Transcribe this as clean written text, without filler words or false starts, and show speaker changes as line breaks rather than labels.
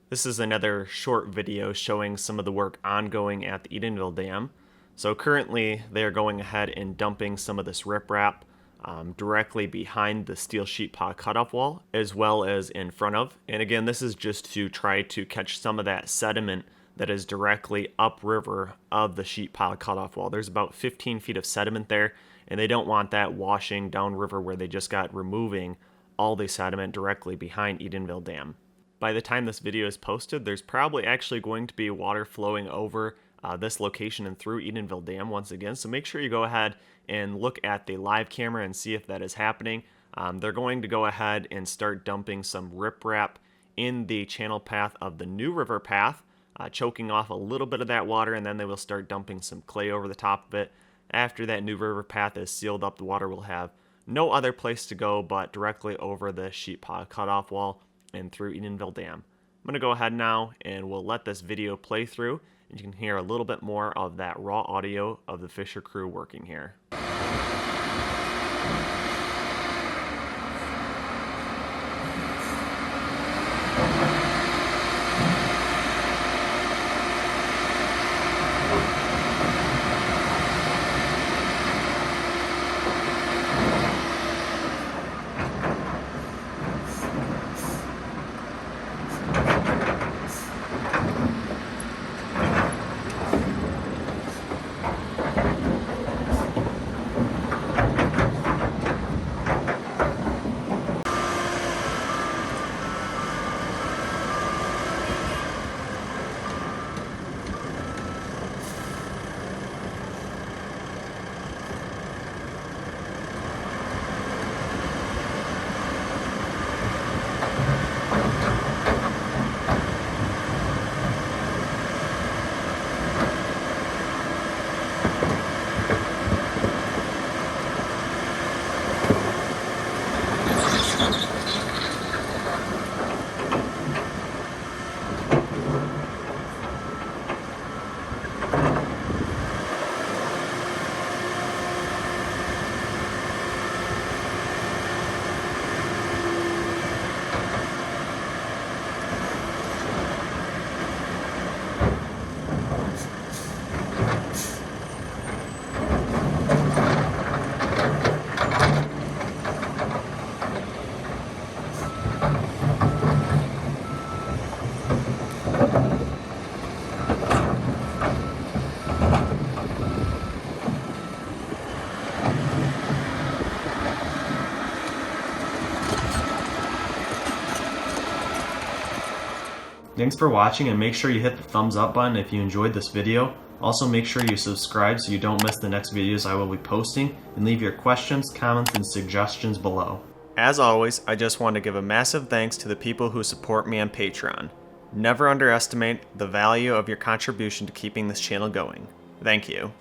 This is another short video showing some of the work ongoing at the Edenville Dam. So currently they are going ahead and dumping some of this riprap directly behind the steel sheet pile cutoff wall as well as in front of. And again, this is just to try to catch some of that sediment that is directly upriver of the sheet pile cutoff wall. There's about 15 feet of sediment there, and they don't want that washing downriver where they just got removing all the sediment directly behind Edenville Dam. By the time this video is posted, there's probably actually going to be water flowing over this location and through Edenville Dam once again. So make sure you go ahead and look at the live camera and see if that is happening. They're going to go ahead and start dumping some riprap in the channel path of the new river path, choking off a little bit of that water, and then they will start dumping some clay over the top of it. After that new river path is sealed up, the water will have no other place to go but directly over the sheet pile cutoff wall and through Edenville Dam. I'm going to go ahead now and we'll let this video play through, and you can hear a little bit more of that raw audio of the Fisher crew working here. Thanks for watching, and make sure you hit the thumbs up button if you enjoyed this video. Also make sure you subscribe so you don't miss the next videos I will be posting, and leave your questions, comments, and suggestions below. As always, I just want to give a massive thanks to the people who support me on Patreon. Never underestimate the value of your contribution to keeping this channel going. Thank you.